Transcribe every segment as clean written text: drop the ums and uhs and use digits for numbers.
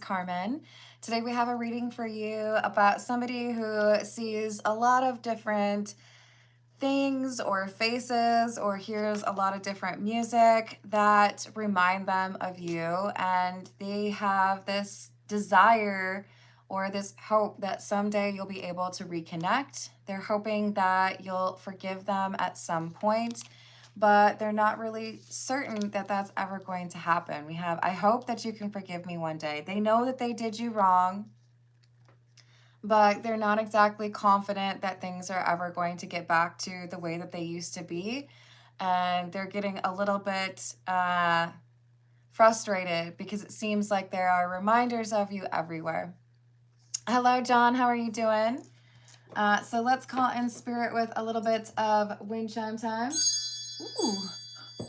Carmen. Today we have a reading for you about somebody who sees a lot of different things or faces or hears a lot of different music that remind them of you, and they have this desire or this hope that someday you'll be able to reconnect. They're hoping that you'll forgive them at some point, but they're not really certain that that's ever going to happen. We have, I hope that you can forgive me one day. They know that they did you wrong, but they're not exactly confident that things are ever going to get back to the way that they used to be. And they're getting a little bit frustrated because it seems like there are reminders of you everywhere. Hello, John. How are you doing? So let's call in spirit with a little bit of wind chime time. Ooh,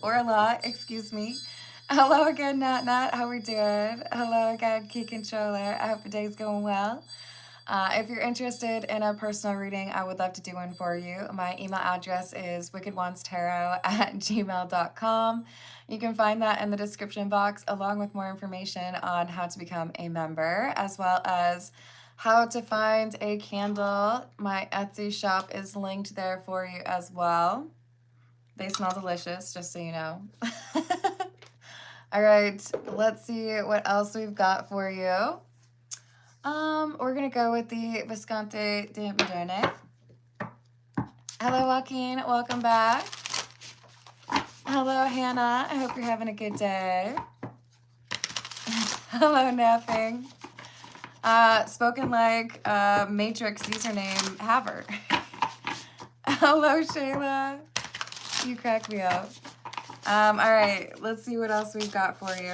or a lot, excuse me. Hello again, Nat Nat. How we doing? Hello again, Key Controller. I hope the day's going well. If you're interested in a personal reading, I would love to do one for you. My email address is wickedonestarot@gmail.com. You can find that in the description box, along with more information on how to become a member, as well as how to find a candle. My Etsy shop is linked there for you as well. They smell delicious, just so you know. All right, let's see what else we've got for you. We're gonna go with the Visconti de Moderne. Hello, Joaquin. Welcome back. Hello, Hannah. I hope you're having a good day. Hello, Napping. Spoken like Matrix username Haver. Hello, Shayla. You crack me up. All right, let's see what else we've got for you.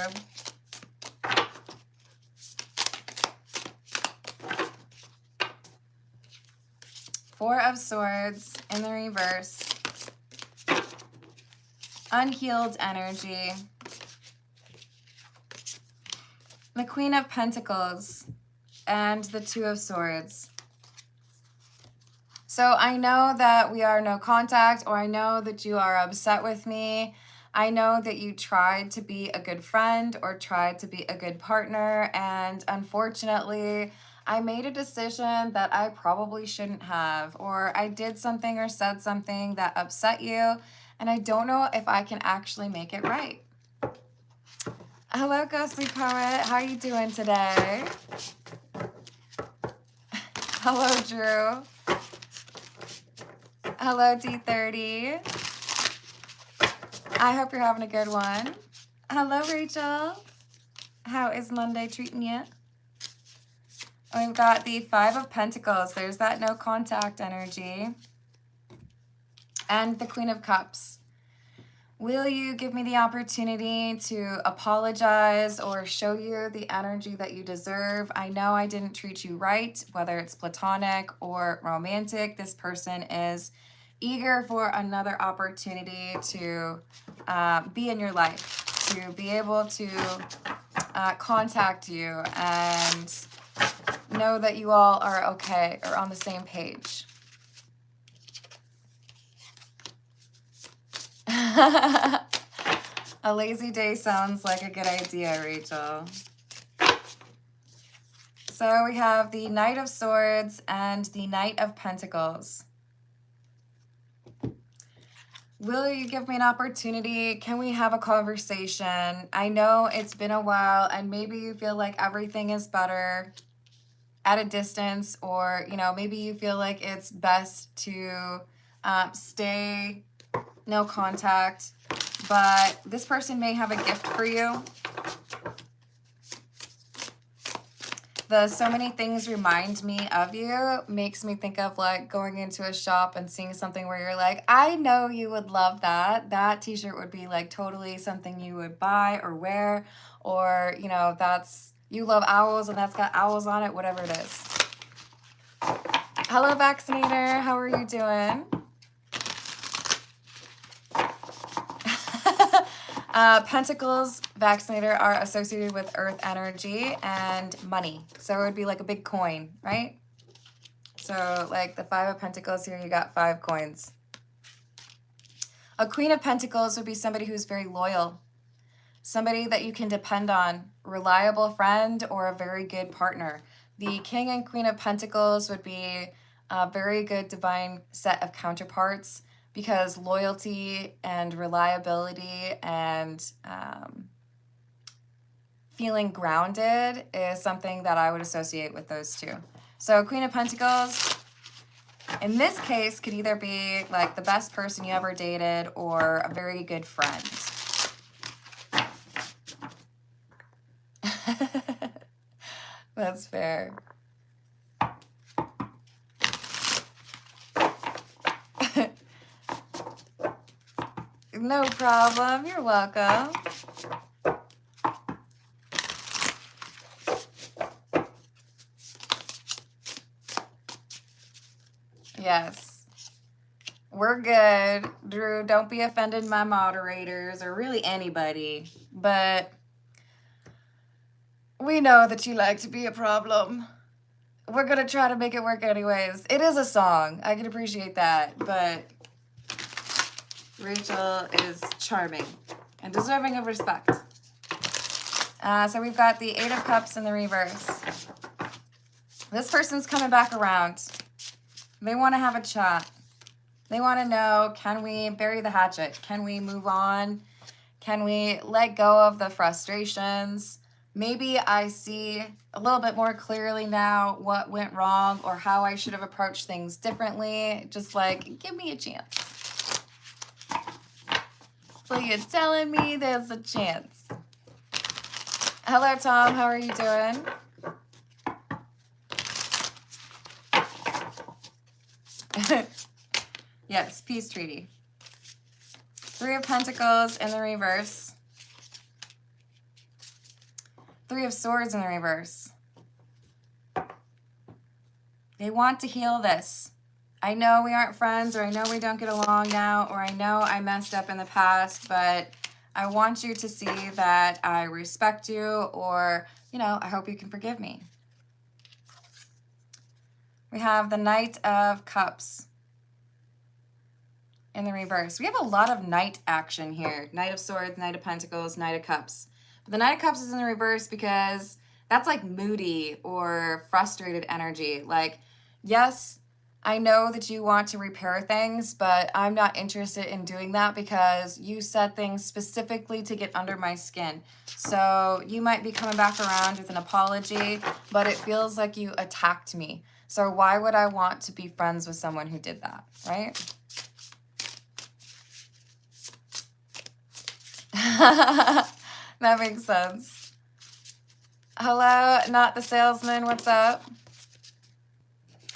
Four of Swords in the reverse. Unhealed energy. The Queen of Pentacles and the Two of Swords. So I know that we are no contact, or I know that you are upset with me. I know that you tried to be a good friend or tried to be a good partner, and unfortunately, I made a decision that I probably shouldn't have, or I did something or said something that upset you, and I don't know if I can actually make it right. Hello, Ghostly Poet. How are you doing today? Hello, Drew. Hello, D30. I hope you're having a good one. Hello, Rachel. How is Monday treating you? We've got the Five of Pentacles. There's that no contact energy. And the Queen of Cups. Will you give me the opportunity to apologize or show you the energy that you deserve? I know I didn't treat you right, whether it's platonic or romantic. This person is eager for another opportunity to be in your life, to be able to contact you and know that you all are okay or on the same page. A lazy day sounds like a good idea, Rachel. So we have the Knight of Swords and the Knight of Pentacles. Will you give me an opportunity? Can we have a conversation? I know it's been a while and maybe you feel like everything is better at a distance, or, you know, maybe you feel like it's best to stay no contact, but this person may have a gift for you. The so many things remind me of you makes me think of like going into a shop and seeing something where you're like, I know you would love that. That t-shirt would be like totally something you would buy or wear, or, you know, that's, you love owls and that's got owls on it, whatever it is. Hello, Vaccinator. How are you doing? Pentacles, Vaccinator, are associated with earth energy and money. So it would be like a big coin, right? So like the Five of Pentacles here, you got 5 coins. A Queen of Pentacles would be somebody who's very loyal. somebody that you can depend on, reliable friend, or a very good partner. The King and Queen of Pentacles would be a very good divine set of counterparts, because loyalty and reliability and feeling grounded is something that I would associate with those two. So Queen of Pentacles, in this case, could either be like the best person you ever dated or a very good friend. That's fair. No problem. You're welcome. Yes. We're good. Drew, don't be offended, my moderators, or really anybody. But we know that you like to be a problem. We're going to try to make it work anyways. It is a song. I can appreciate that. But Rachel is charming and deserving of respect. So we've got the Eight of Cups in the reverse. This person's coming back around. They want to have a chat. They want to know, can we bury the hatchet? Can we move on? Can we let go of the frustrations? Maybe I see a little bit more clearly now what went wrong or how I should have approached things differently. Just like, give me a chance. So you're telling me there's a chance. Hello, Tom. How are you doing? Yes, peace treaty. Three of Pentacles in the reverse. Three of Swords in the reverse. They want to heal this. I know we aren't friends, or I know we don't get along now, or I know I messed up in the past, but I want you to see that I respect you, or, you know, I hope you can forgive me. We have the Knight of Cups in the reverse. We have a lot of Knight action here. Knight of Swords, Knight of Pentacles, Knight of Cups. But the Knight of Cups is in the reverse because that's like moody or frustrated energy. Like, yes, I know that you want to repair things, but I'm not interested in doing that because you said things specifically to get under my skin. So you might be coming back around with an apology, but it feels like you attacked me. So why would I want to be friends with someone who did that, right? That makes sense. Hello, not the salesman. What's up?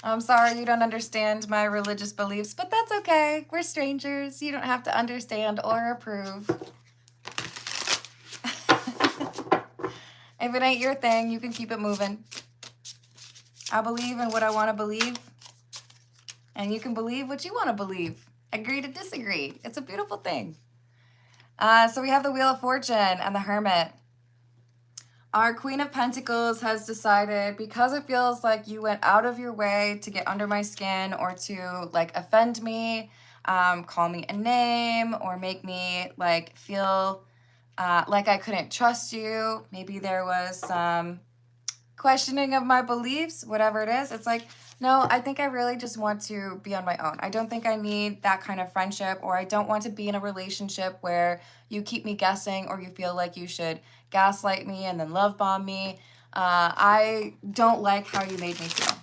I'm sorry you don't understand my religious beliefs, but that's okay. We're strangers. You don't have to understand or approve. If it ain't your thing, you can keep it moving. I believe in what I want to believe, and you can believe what you want to believe. Agree to disagree. It's a beautiful thing. So we have the Wheel of Fortune and the Hermit. Our Queen of Pentacles has decided, because it feels like you went out of your way to get under my skin or to like offend me, call me a name, or make me like feel like I couldn't trust you. Maybe there was some questioning of my beliefs, whatever it is. It's like, no, I think I really just want to be on my own. I don't think I need that kind of friendship, or I don't want to be in a relationship where you keep me guessing, or you feel like you should gaslight me and then love bomb me. I don't like how you made me feel.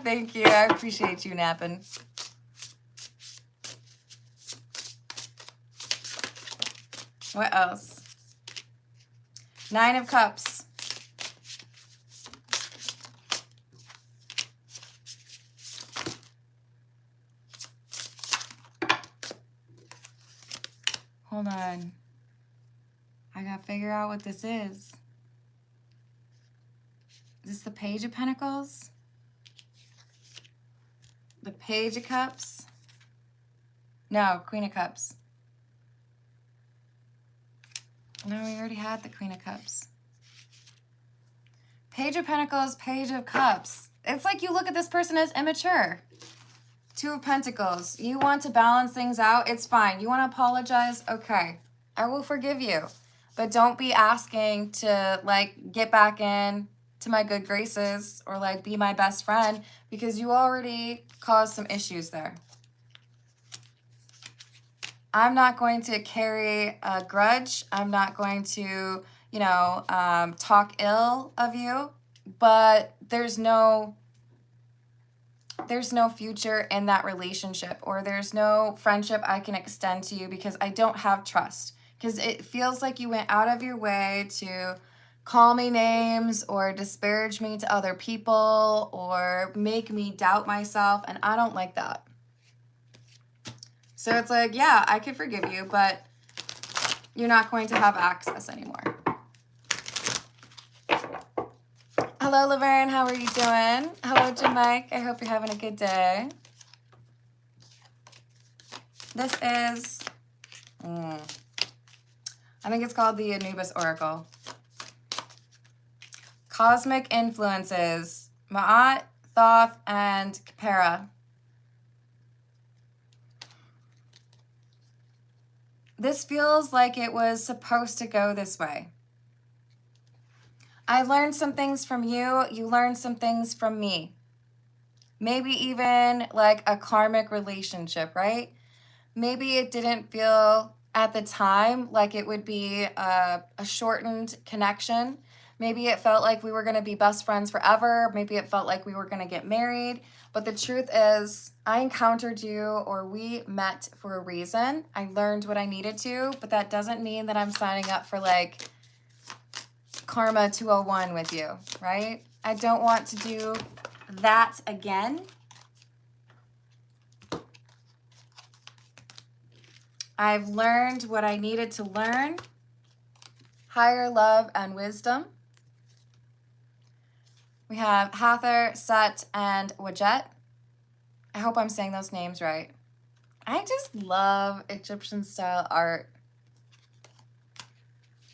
Thank you. I appreciate you napping. What else? Nine of Cups. Hold on. I gotta figure out what this is. Is this the Page of Pentacles? The Page of Cups? No, Queen of Cups. No, we already had the Queen of Cups. Page of Pentacles, Page of Cups. It's like you look at this person as immature. Two of Pentacles. You want to balance things out. It's fine. You want to apologize? Okay. I will forgive you. But don't be asking to, like, get back in to my good graces or, like, be my best friend because you already caused some issues there. I'm not going to carry a grudge. I'm not going to, you know, talk ill of you. But there's no future in that relationship, or there's no friendship I can extend to you because I don't have trust. Because it feels like you went out of your way to call me names or disparage me to other people or make me doubt myself, and I don't like that. So it's like, yeah, I could forgive you, but you're not going to have access anymore. Hello, Laverne. How are you doing? Hello, Jim Mike. I hope you're having a good day. This is, I think it's called the Anubis Oracle. Cosmic Influences. Ma'at, Thoth, and Khepera. This feels like it was supposed to go this way. I learned some things from you. You learned some things from me. Maybe even like a karmic relationship, right? Maybe it didn't feel at the time like it would be a shortened connection. Maybe it felt like we were going to be best friends forever. Maybe it felt like we were going to get married. But the truth is, I encountered you, or we met for a reason. I learned what I needed to, but that doesn't mean that I'm signing up for like Karma 201 with you, right? I don't want to do that again. I've learned what I needed to learn. Higher love and wisdom. We have Hathor, Set, and Wadjet. I hope I'm saying those names right. I just love Egyptian style art.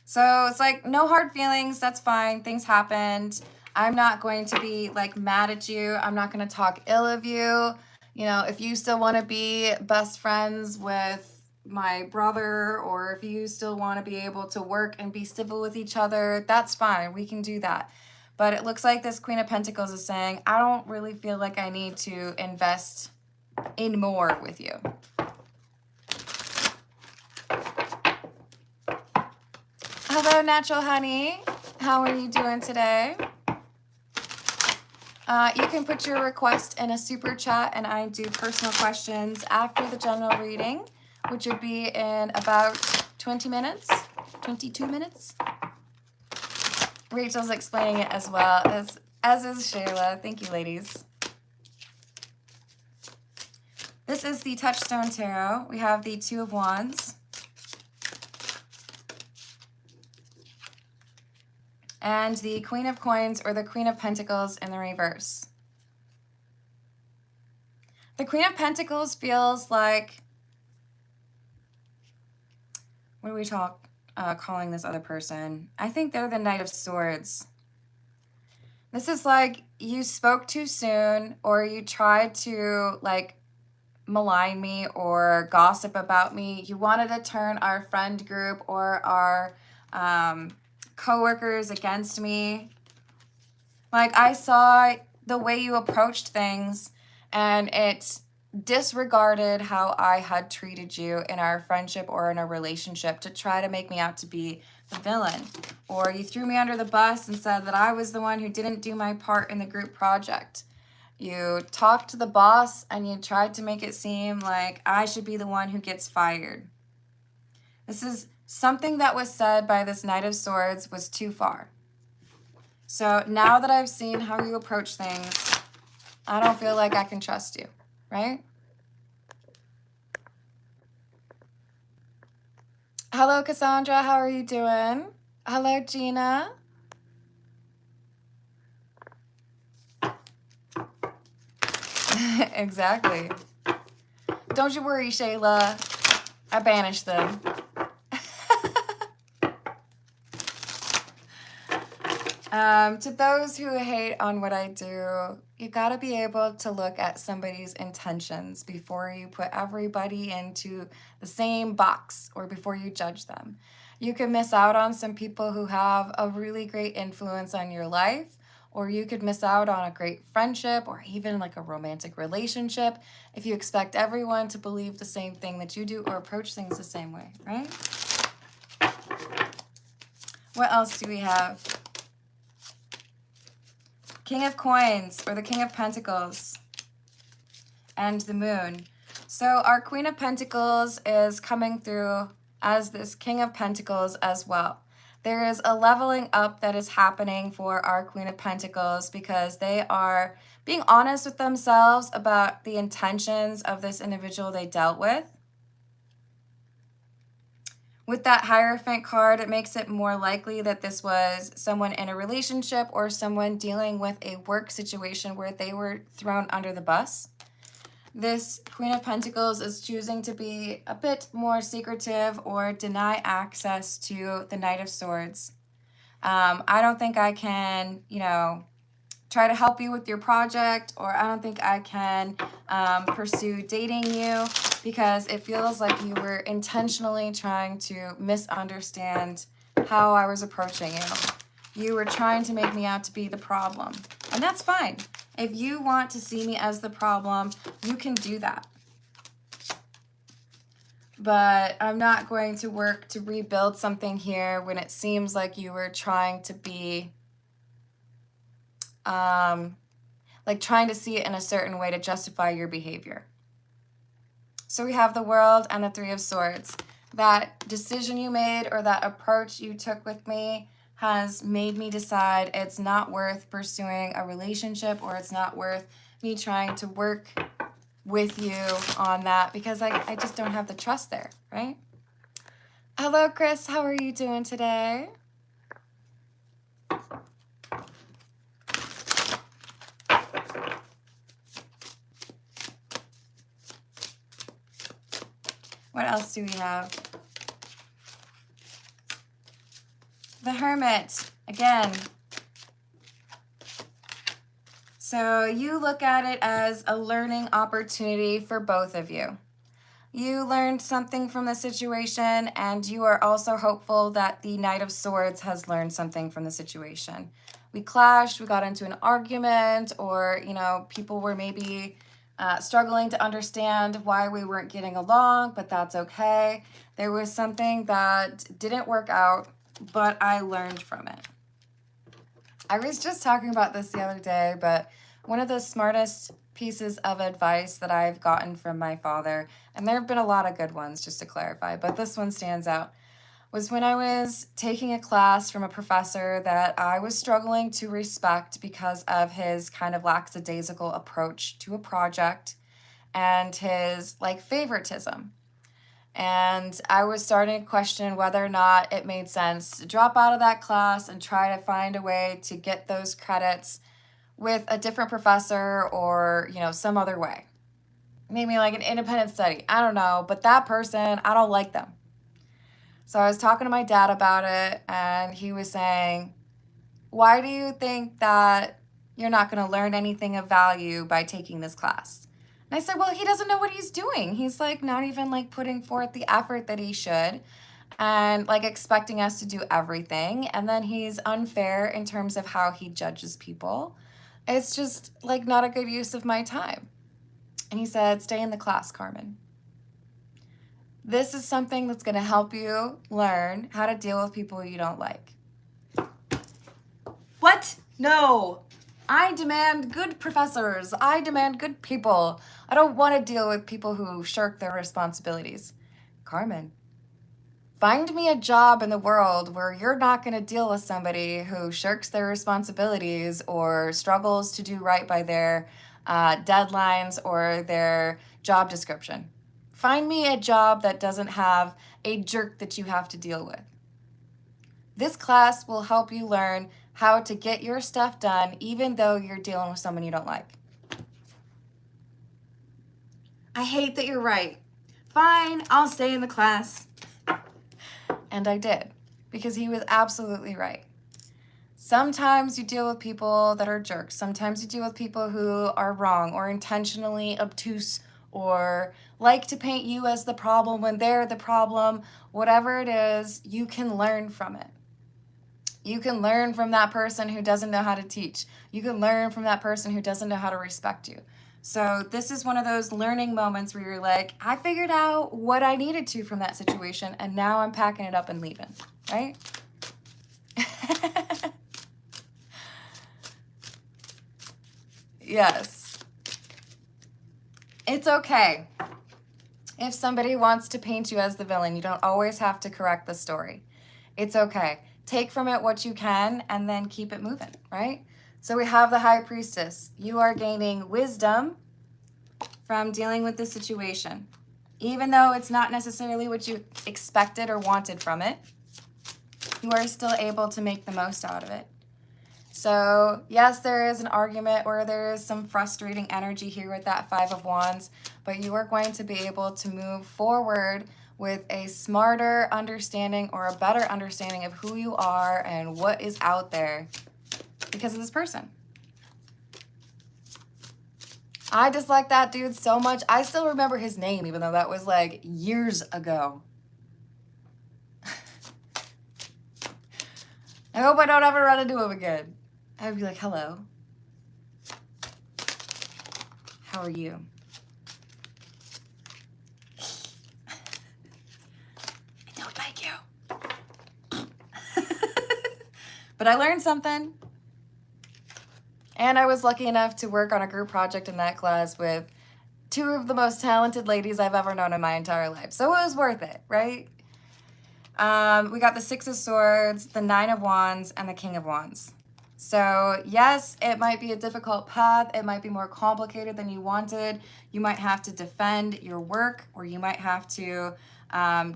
So it's like, no hard feelings. That's fine. Things happened. I'm not going to be like mad at you. I'm not going to talk ill of you. You know, if you still want to be best friends with my brother, or if you still want to be able to work and be civil with each other, that's fine. We can do that. But it looks like this Queen of Pentacles is saying, I don't really feel like I need to invest in more with you. Hello, Natural Honey. How are you doing today? You can put your request in a super chat, and I do personal questions after the general reading, which would be in about 20 minutes, 22 minutes. Rachel's explaining it as well, as is Shayla. Thank you, ladies. This is the Touchstone Tarot. We have the Two of Wands. And the Queen of Coins, or the Queen of Pentacles in the reverse. The Queen of Pentacles feels like, what are we calling this other person? I think they're the Knight of Swords. This is like you spoke too soon, or you tried to like malign me or gossip about me. You wanted to turn our friend group or our coworkers against me. Like, I saw the way you approached things, and it disregarded how I had treated you in our friendship or in a relationship to try to make me out to be the villain. Or you threw me under the bus and said that I was the one who didn't do my part in the group project. You talked to the boss and you tried to make it seem like I should be the one who gets fired. This is something that was said by this Knight of Swords was too far. So now that I've seen how you approach things, I don't feel like I can trust you, right? Hello, Cassandra. How are you doing? Hello, Gina. Exactly. Don't you worry, Shayla. I banished them. To those who hate on what I do, you gotta be able to look at somebody's intentions before you put everybody into the same box or before you judge them. You could miss out on some people who have a really great influence on your life, or you could miss out on a great friendship or even like a romantic relationship if you expect everyone to believe the same thing that you do or approach things the same way, right? What else do we have? King of Coins, or the King of Pentacles, and the Moon. So our Queen of Pentacles is coming through as this King of Pentacles as well. There is a leveling up that is happening for our Queen of Pentacles because they are being honest with themselves about the intentions of this individual they dealt with. With that Hierophant card, it makes it more likely that this was someone in a relationship or someone dealing with a work situation where they were thrown under the bus. This Queen of Pentacles is choosing to be a bit more secretive or deny access to the Knight of Swords. I don't think I can, try to help you with your project, or I don't think I can pursue dating you because it feels like you were intentionally trying to misunderstand how I was approaching you. You were trying to make me out to be the problem, and that's fine. If you want to see me as the problem, you can do that. But I'm not going to work to rebuild something here when it seems like you were trying to be trying to see it in a certain way to justify your behavior. So we have the World and the Three of Swords. That decision you made or that approach you took with me has made me decide it's not worth pursuing a relationship, or it's not worth me trying to work with you on that because I just don't have the trust there, right? Hello, Chris. How are you doing today? What else do we have? The Hermit, again. So you look at it as a learning opportunity for both of you. You learned something from the situation, and you are also hopeful that the Knight of Swords has learned something from the situation. We clashed, we got into an argument, or, people were maybe struggling to understand why we weren't getting along, but that's okay. There was something that didn't work out, but I learned from it. I was just talking about this the other day, but one of the smartest pieces of advice that I've gotten from my father, and there have been a lot of good ones, just to clarify, but this one stands out, was when I was taking a class from a professor that I was struggling to respect because of his kind of lackadaisical approach to a project and his favoritism. And I was starting to question whether or not it made sense to drop out of that class and try to find a way to get those credits with a different professor or, some other way. Maybe like an independent study. I don't know, but that person, I don't like them. So I was talking to my dad about it, and he was saying, why do you think that you're not going to learn anything of value by taking this class? And I said, well, he doesn't know what he's doing. He's not even putting forth the effort that he should, and expecting us to do everything. And then he's unfair in terms of how he judges people. It's just not a good use of my time. And he said, stay in the class, Carmen. This is something that's going to help you learn how to deal with people you don't like. What? No. I demand good professors. I demand good people. I don't want to deal with people who shirk their responsibilities. Carmen, find me a job in the world where you're not going to deal with somebody who shirks their responsibilities or struggles to do right by their deadlines or their job description. Find me a job that doesn't have a jerk that you have to deal with. This class will help you learn how to get your stuff done even though you're dealing with someone you don't like. I hate that you're right. Fine, I'll stay in the class. And I did, because he was absolutely right. Sometimes you deal with people that are jerks. Sometimes you deal with people who are wrong or intentionally obtuse or like to paint you as the problem when they're the problem. Whatever it is, you can learn from it. You can learn from that person who doesn't know how to teach. You can learn from that person who doesn't know how to respect you. So this is one of those learning moments where you're like, I figured out what I needed to from that situation, and now I'm packing it up and leaving, right? Yes. It's okay. If somebody wants to paint you as the villain, you don't always have to correct the story. It's okay. Take from it what you can and then keep it moving, right? So we have the High Priestess. You are gaining wisdom from dealing with this situation. Even though it's not necessarily what you expected or wanted from it, you are still able to make the most out of it. So yes, there is an argument or there is some frustrating energy here with that Five of Wands, but you are going to be able to move forward with a smarter understanding or a better understanding of who you are and what is out there because of this person. I dislike that dude so much. I still remember his name, even though that was like years ago. I hope I don't ever run into him again. I'd be like, hello. How are you? I don't like you. But I learned something. And I was lucky enough to work on a group project in that class with two of the most talented ladies I've ever known in my entire life. So it was worth it, right? We got the Six of Swords, the Nine of Wands, and the King of Wands. So yes, it might be a difficult path. It might be more complicated than you wanted. You might have to defend your work, or you might have to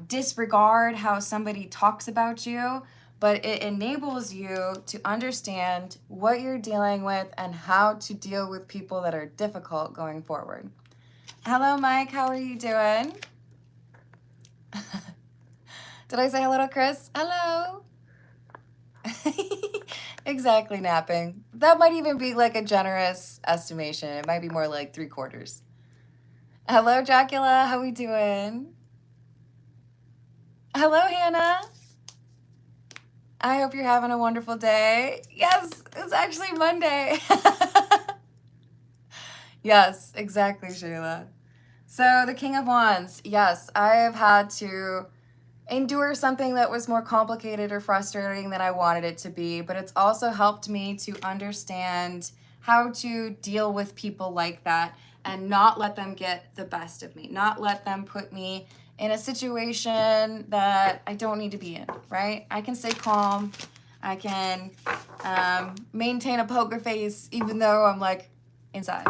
disregard how somebody talks about you. But it enables you to understand what you're dealing with and how to deal with people that are difficult going forward. Hello, Mike. How are you doing? Did I say hello to Chris? Hello. Exactly, napping. That might even be like a generous estimation. It might be more like 3/4. Hello, Dracula. How we doing? Hello, Hannah. I hope you're having a wonderful day. Yes, it's actually Monday. Yes, exactly, Shayla. So the King of Wands. Yes, I have had to endure something that was more complicated or frustrating than I wanted it to be, but it's also helped me to understand how to deal with people like that and not let them get the best of me, not let them put me in a situation that I don't need to be in, right? I can stay calm. I can maintain a poker face even though I'm like inside,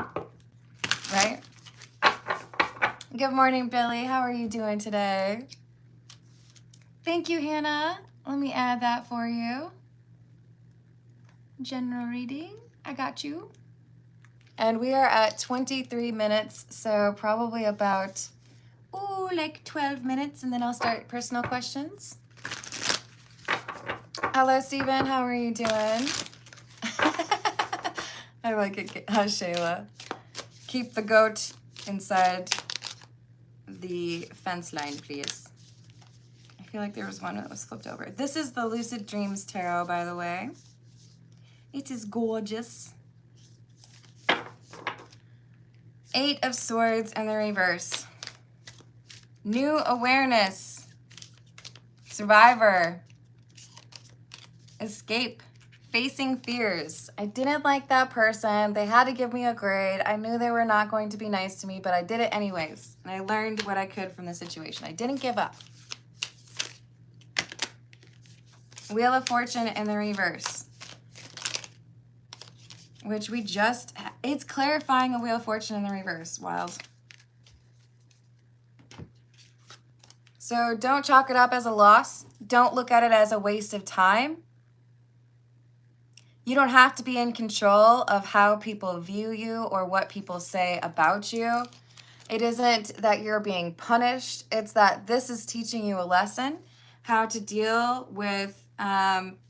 right? Good morning, Billy. How are you doing today? Thank you, Hannah. Let me add that for you. General reading. I got you. And we are at 23 minutes, so probably about, like 12 minutes, and then I'll start personal questions. Hello, Steven. How are you doing? I like it. How's Shayla? Keep the goat inside the fence line, please. I feel like there was one that was flipped over. This is the Lucid Dreams Tarot, by the way. It is gorgeous. 8 of Swords in the reverse. New awareness. Survivor. Escape. Facing fears. I didn't like that person. They had to give me a grade. I knew they were not going to be nice to me, but I did it anyways. And I learned what I could from the situation. I didn't give up. Wheel of Fortune in the reverse. Which we just, it's clarifying a Wheel of Fortune in the reverse. Wild. So don't chalk it up as a loss. Don't look at it as a waste of time. You don't have to be in control of how people view you or what people say about you. It isn't that you're being punished. It's that this is teaching you a lesson, how to deal with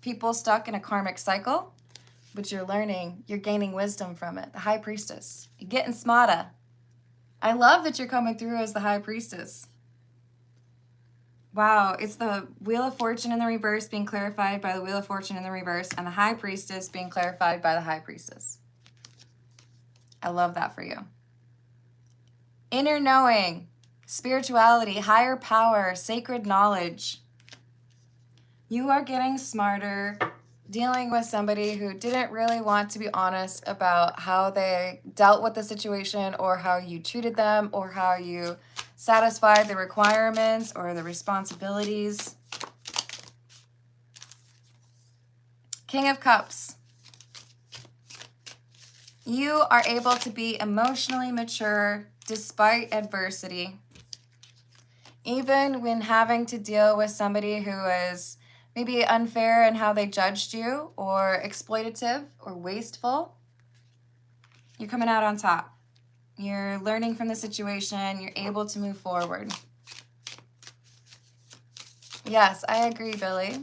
People stuck in a karmic cycle, but you're learning, you're gaining wisdom from it. The High Priestess. You're getting smarter. I love that you're coming through as the High Priestess. Wow, it's the Wheel of Fortune in the reverse being clarified by the Wheel of Fortune in the reverse, and the High Priestess being clarified by the High Priestess. I love that for you. Inner knowing, spirituality, higher power, sacred knowledge. You are getting smarter dealing with somebody who didn't really want to be honest about how they dealt with the situation or how you treated them or how you satisfied the requirements or the responsibilities. King of Cups. You are able to be emotionally mature despite adversity. Even when having to deal with somebody who is maybe unfair in how they judged you or exploitative or wasteful, you're coming out on top. You're learning from the situation. You're able to move forward. Yes, I agree, Billy.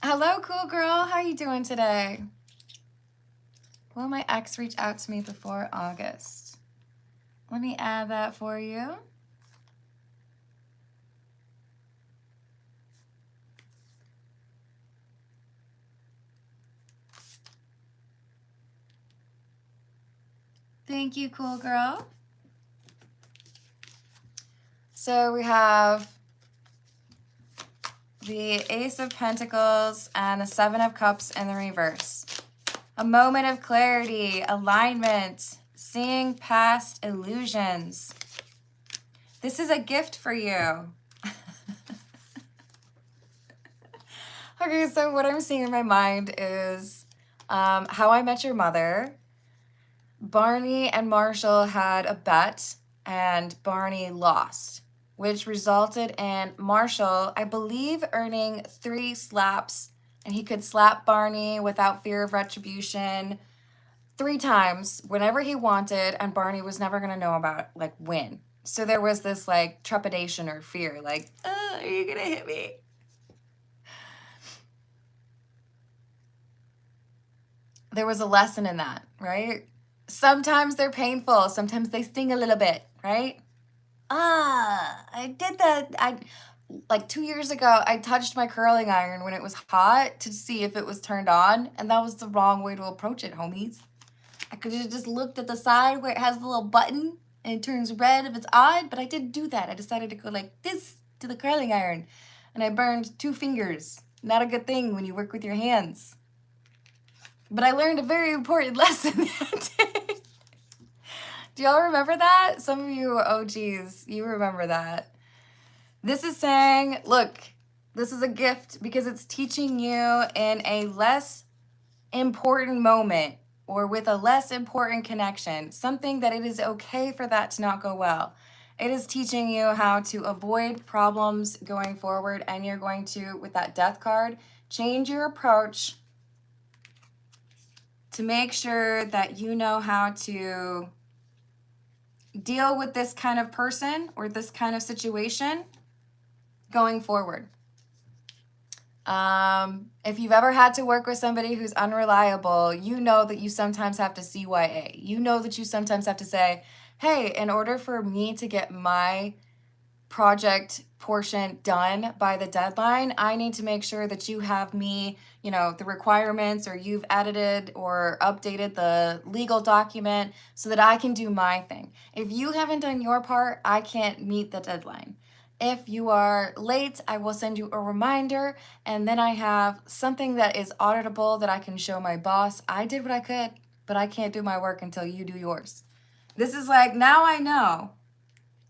Hello, cool girl. How are you doing today? Will my ex reach out to me before August? Let me add that for you. Thank you, cool girl. So we have the Ace of Pentacles and the Seven of Cups in the reverse. A moment of clarity, alignment, seeing past illusions. This is a gift for you. Okay, so what I'm seeing in my mind is How I Met Your Mother. Barney and Marshall had a bet, and Barney lost, which resulted in Marshall, I believe, earning 3 slaps, and he could slap Barney without fear of retribution 3 times whenever he wanted, and Barney was never going to know about, like, when. So there was this, like, trepidation or fear, like, are you going to hit me? There was a lesson in that, right? Sometimes they're painful. Sometimes they sting a little bit, right? I did that. Like 2 years ago, I touched my curling iron when it was hot to see if it was turned on, and that was the wrong way to approach it, homies. I could have just looked at the side where it has the little button and it turns red if it's on, but I didn't do that. I decided to go like this to the curling iron, and I burned 2 fingers. Not a good thing when you work with your hands. But I learned a very important lesson that day. Do y'all remember that? Some of you OGs, you remember that. This is saying, look, this is a gift because it's teaching you in a less important moment or with a less important connection, something that it is okay for that to not go well. It is teaching you how to avoid problems going forward, and you're going to, with that death card, change your approach to make sure that you know how to deal with this kind of person or this kind of situation going forward. If you've ever had to work with somebody who's unreliable, you know that you sometimes have to CYA. You know that you sometimes have to say, hey, in order for me to get my project portion done by the deadline, I need to make sure that you have me, you know, the requirements, or you've edited or updated the legal document so that I can do my thing. If you haven't done your part, I can't meet the deadline. If you are late, I will send you a reminder, and then I have something that is auditable that I can show my boss. I did what I could, but I can't do my work until you do yours. This is like, now I know.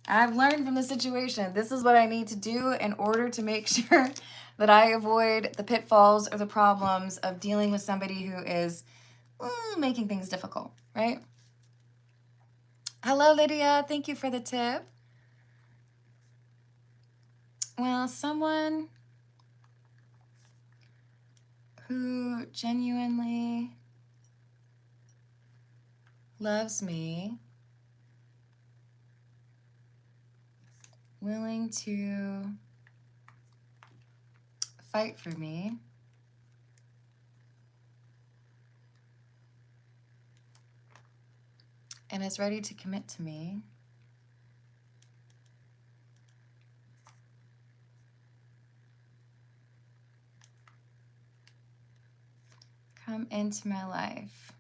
I've learned from the situation. This is what I need to do in order to make sure that I avoid the pitfalls or the problems of dealing with somebody who is making things difficult, right? Hello, Lydia. Thank you for the tip. Well, someone who genuinely loves me willing to fight for me. And is ready to commit to me. Come into my life.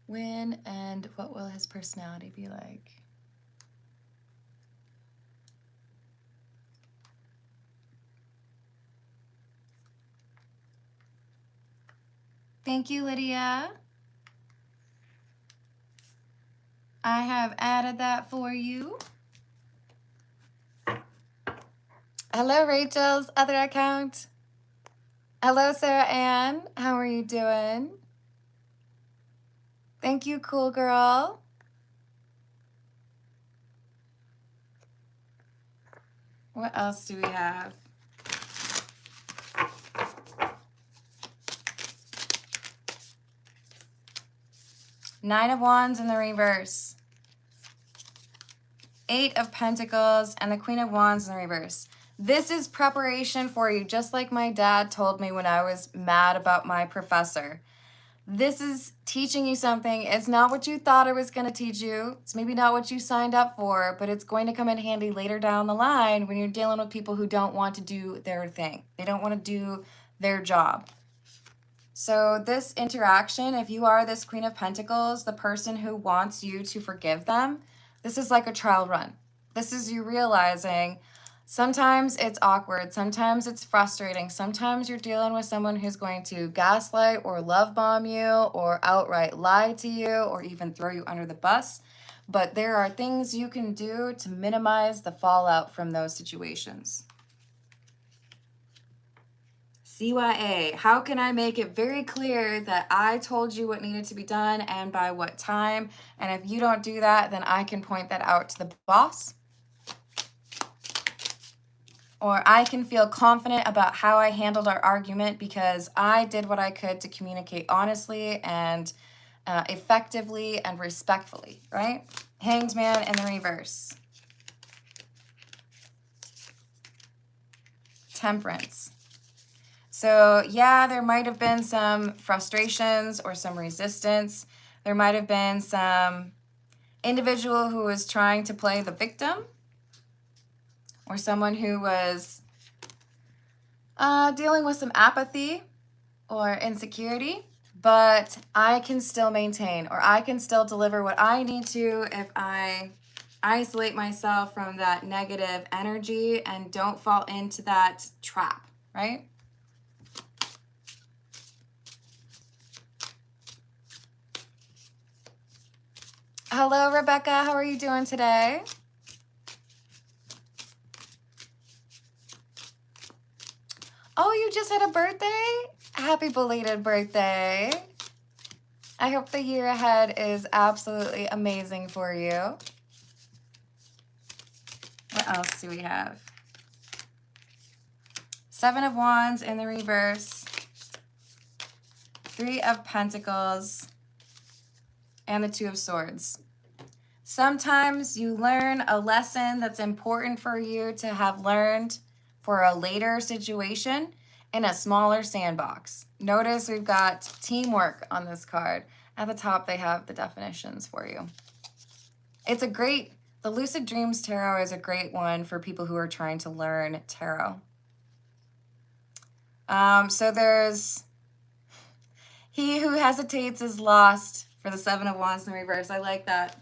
When and what will his personality be like? Thank you, Lydia. I have added that for you. Hello, Rachel's other account. Hello, Sarah Ann. How are you doing? Thank you, cool girl. What else do we have? Nine of Wands in the reverse. Eight of Pentacles and the Queen of Wands in the reverse. This is preparation for you, just like my dad told me when I was mad about my professor. This is teaching you something. It's not what you thought it was going to teach you. It's maybe not what you signed up for, but it's going to come in handy later down the line when you're dealing with people who don't want to do their thing. They don't want to do their job. So this interaction, if you are this Queen of Pentacles, the person who wants you to forgive them, this is like a trial run. This is you realizing sometimes it's awkward, sometimes it's frustrating, sometimes you're dealing with someone who's going to gaslight or love bomb you or outright lie to you or even throw you under the bus. But there are things you can do to minimize the fallout from those situations. CYA, how can I make it very clear that I told you what needed to be done and by what time? And if you don't do that, then I can point that out to the boss. Or I can feel confident about how I handled our argument because I did what I could to communicate honestly and effectively and respectfully, right? Hanged Man in the reverse. Temperance. So yeah, there might have been some frustrations or some resistance. There might have been some individual who was trying to play the victim or someone who was dealing with some apathy or insecurity, but I can still maintain or I can still deliver what I need to if I isolate myself from that negative energy and don't fall into that trap, right? Hello, Rebecca. How are you doing today? Oh, you just had a birthday? Happy belated birthday. I hope the year ahead is absolutely amazing for you. What else do we have? Seven of Wands in the reverse. Three of Pentacles. And the Two of Swords. Sometimes you learn a lesson that's important for you to have learned for a later situation in a smaller sandbox. Notice we've got teamwork on this card. At the top, they have the definitions for you. It's a great, the Lucid Dreams Tarot is a great one for people who are trying to learn tarot. So there's, he who hesitates is lost for the Seven of Wands in the reverse. I like that.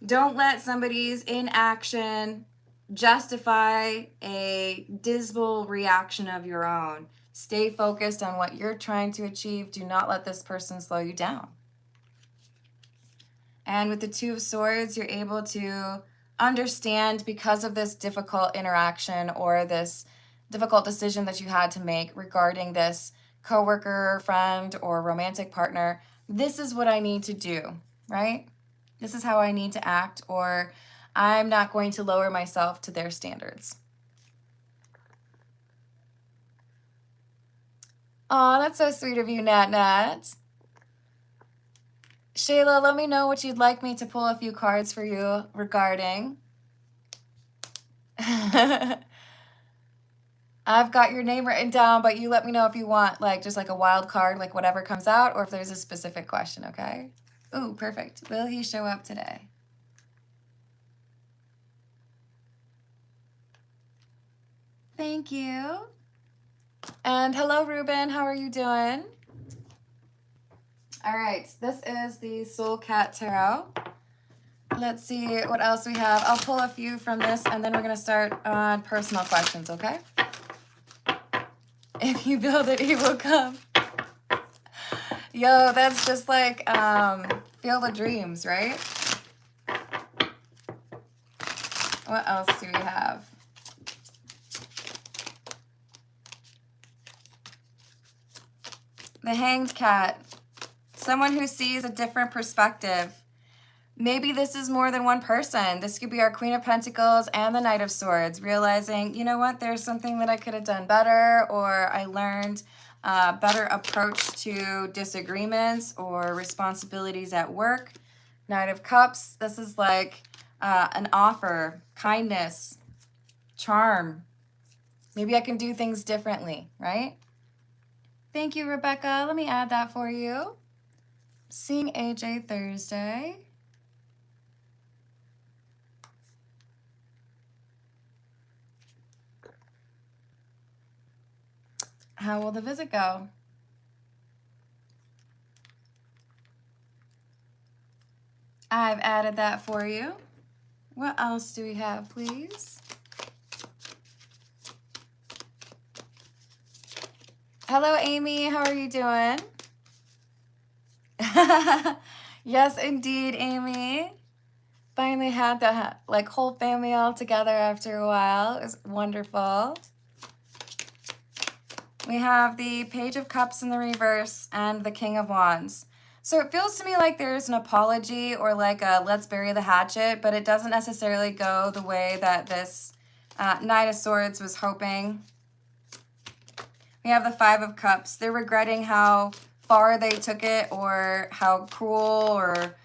Don't let somebody's inaction justify a dismal reaction of your own. Stay focused on what you're trying to achieve. Do not let this person slow you down. And with the Two of Swords, you're able to understand because of this difficult interaction or this difficult decision that you had to make regarding this coworker, friend, or romantic partner. This is what I need to do, right? This is how I need to act, or I'm not going to lower myself to their standards. Oh, that's so sweet of you, Nat Nat. Shayla, let me know what you'd like me to pull a few cards for you regarding. I've got your name written down, but you let me know if you want like just like a wild card, like whatever comes out, or if there's a specific question, okay? Ooh, perfect. Will he show up today? Thank you. And hello, Ruben. How are you doing? All right, this is the Soul Cat Tarot. Let's see what else we have. I'll pull a few from this, and then we're going to start on personal questions, okay? If you build it, he will come. Yo, that's just like Field of Dreams, right? What else do we have? The Hanged Cat. Someone who sees a different perspective. Maybe this is more than one person. This could be our Queen of Pentacles and the Knight of Swords, realizing, you know what, there's something that I could have done better, or I learned a better approach to disagreements or responsibilities at work. Knight of Cups, this is like an offer, kindness, charm. Maybe I can do things differently, right? Thank you, Rebecca. Let me add that for you. Seeing AJ Thursday. How will the visit go? I've added that for you. What else do we have, please? Hello, Amy. How are you doing? Yes, indeed, Amy. Finally had the like whole family all together after a while. It was wonderful. We have the Page of Cups in the reverse and the King of Wands. So it feels to me like there's an apology or like a let's bury the hatchet, but it doesn't necessarily go the way that this Knight of Swords was hoping. We have the Five of Cups. They're regretting how far they took it, or how cruel, or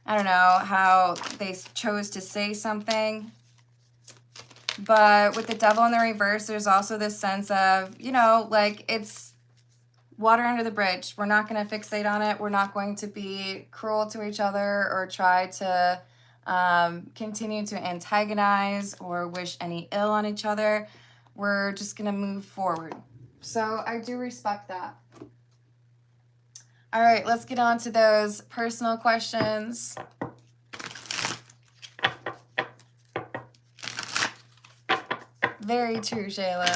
I don't know, how they chose to say something. But with the Devil in the reverse, there's also this sense of, you know, like it's water under the bridge. We're not going to fixate on it. We're not going to be cruel to each other or try to continue to antagonize or wish any ill on each other. We're just going to move forward. So I do respect that. All right, let's get on to those personal questions. Very true, Shayla.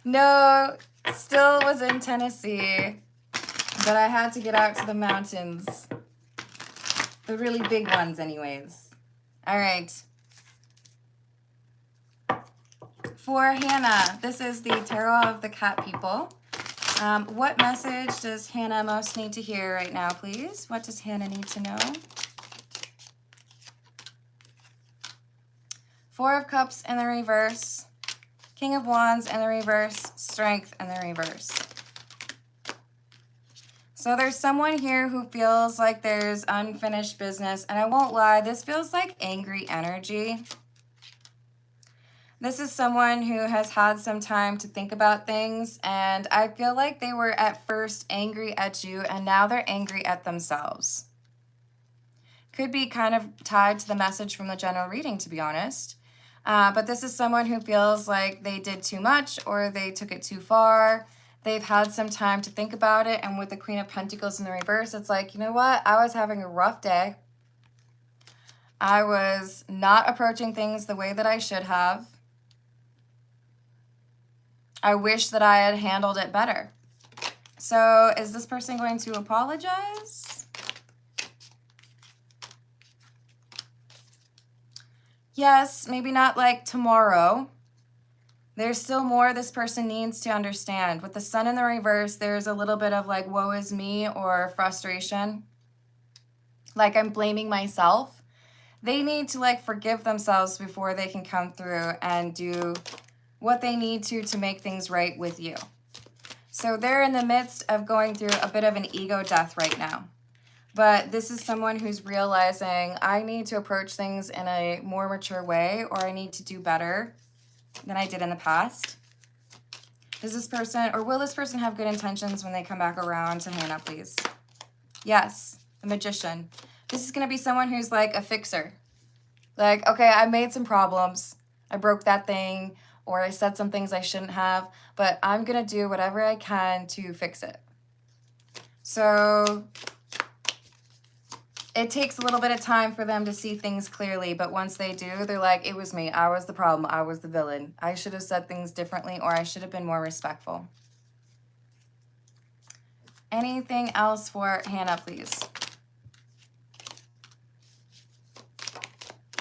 No, still was in Tennessee, but I had to get out to the mountains. The really big ones anyways. All right. For Hannah, this is the Tarot of the Cat People. What message does Hannah most need to hear right now, please? What does Hannah need to know? Four of Cups in the reverse. King of Wands in the reverse. Strength in the reverse. So there's someone here who feels like there's unfinished business. And I won't lie, this feels like angry energy. This is someone who has had some time to think about things, and I feel like they were at first angry at you, and now they're angry at themselves. Could be kind of tied to the message from the general reading, to be honest. But this is someone who feels like they did too much or they took it too far. They've had some time to think about it, and with the Queen of Pentacles in the reverse, it's like, you know what? I was having a rough day. I was not approaching things the way that I should have. I wish that I had handled it better. So is this person going to apologize? Yes, maybe not like tomorrow. There's still more this person needs to understand. With the Sun in the reverse, there's a little bit of like, woe is me, or frustration. Like I'm blaming myself. They need to like forgive themselves before they can come through and do what they need to make things right with you. So they're in the midst of going through a bit of an ego death right now. But this is someone who's realizing, I need to approach things in a more mature way, or I need to do better than I did in the past. Does this person, or will this person have good intentions when they come back around to Hannah, please? Yes, the Magician. This is going to be someone who's like a fixer. Like, okay, I made some problems. I broke that thing, or I said some things I shouldn't have, but I'm going to do whatever I can to fix it. So it takes a little bit of time for them to see things clearly, but once they do, they're like, it was me. I was the problem. I was the villain. I should have said things differently, or I should have been more respectful. Anything else for Hannah, please?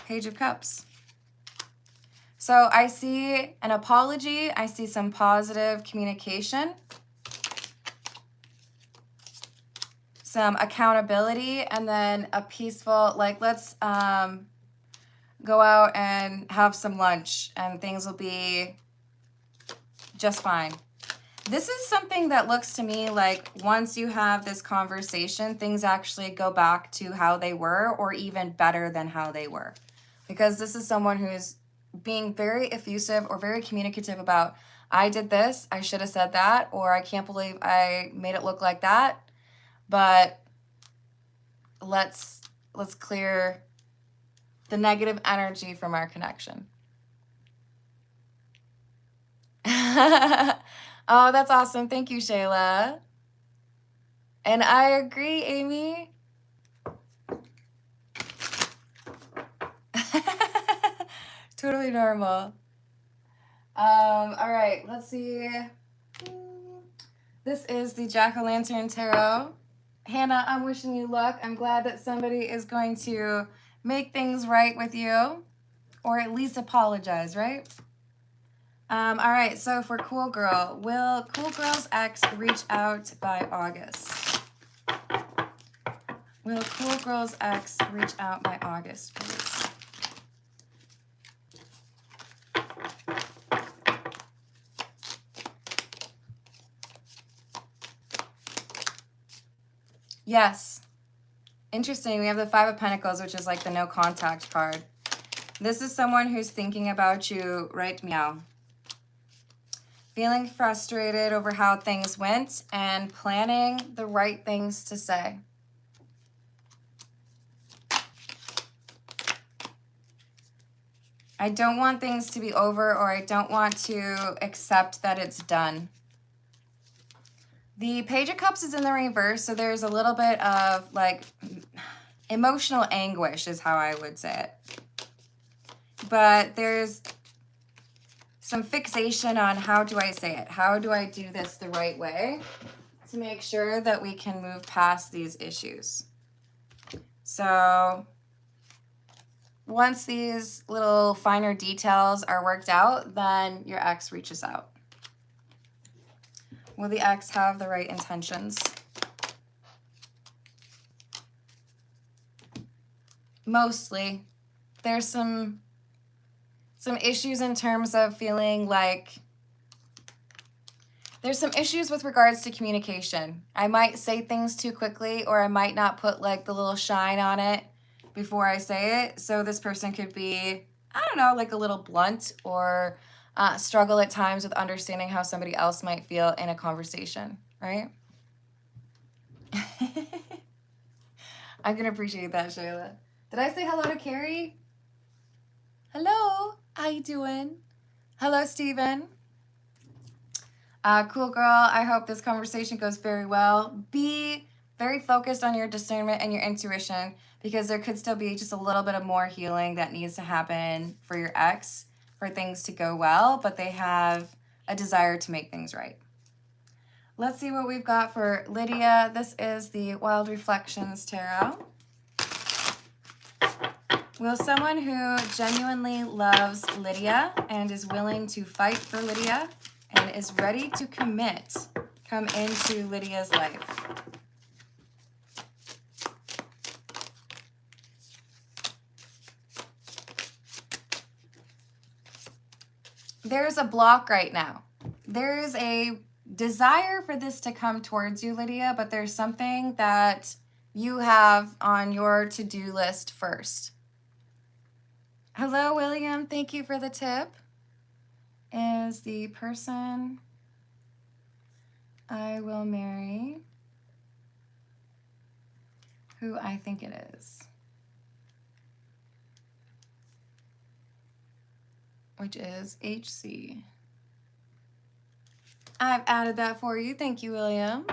Page of Cups. So I see an apology. I see some positive communication, some accountability, and then a peaceful, like, let's go out and have some lunch and things will be just fine. This is something that looks to me like once you have this conversation, things actually go back to how they were, or even better than how they were. Because this is someone who's being very effusive or very communicative about, I did this, I should have said that, or I can't believe I made it look like that. But let's clear the negative energy from our connection. Oh, that's awesome. Thank you, Shayla. And I agree, Amy. Totally normal. All right, let's see. This is the Jack-o'-lantern Tarot. Hannah, I'm wishing you luck. I'm glad that somebody is going to make things right with you, or at least apologize, right? All right, so for Cool Girl, will Cool Girl's ex reach out by August? Will Cool Girl's ex reach out by August, please? Yes. Interesting. We have the Five of Pentacles, which is like the no contact card. This is someone who's thinking about you right now. Feeling frustrated over how things went and planning the right things to say. I don't want things to be over, or I don't want to accept that it's done. The Page of Cups is in the reverse, so there's a little bit of like emotional anguish is how I would say it. But there's some fixation on how do I say it? How do I do this the right way to make sure that we can move past these issues? So once these little finer details are worked out, then your ex reaches out. Will the ex have the right intentions? Mostly. There's some issues in terms of feeling like there's some issues with regards to communication. I might say things too quickly, or I might not put like the little shine on it before I say it. So this person could be, I don't know, like a little blunt, or struggle at times with understanding how somebody else might feel in a conversation, right? I can appreciate that, Shayla. Did I say hello to Carrie? Hello, how you doing? Hello, Steven. Cool girl, I hope this conversation goes very well. Be very focused on your discernment and your intuition, because there could still be just a little bit of more healing that needs to happen for your ex for things to go well, but they have a desire to make things right. Let's see what we've got for Lydia. This is the Wild Reflections Tarot. Will someone who genuinely loves Lydia and is willing to fight for Lydia and is ready to commit come into Lydia's life? There's a block right now. There is a desire for this to come towards you, Lydia, but there's something that you have on your to-do list first. Hello, William. Thank you for the tip. Is the person I will marry who I think it is? Which is HC. I've added that for you. Thank you, William.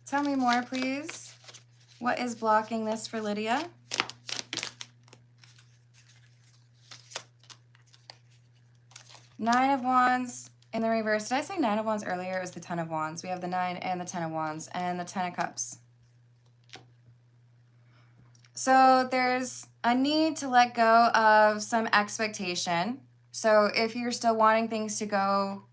Tell me more, please. What is blocking this for Lydia? Nine of Wands in the reverse. Did I say Nine of Wands earlier? It was the Ten of Wands. We have the Nine and the Ten of Wands and the Ten of Cups. So there's a need to let go of some expectation. So if you're still wanting things to go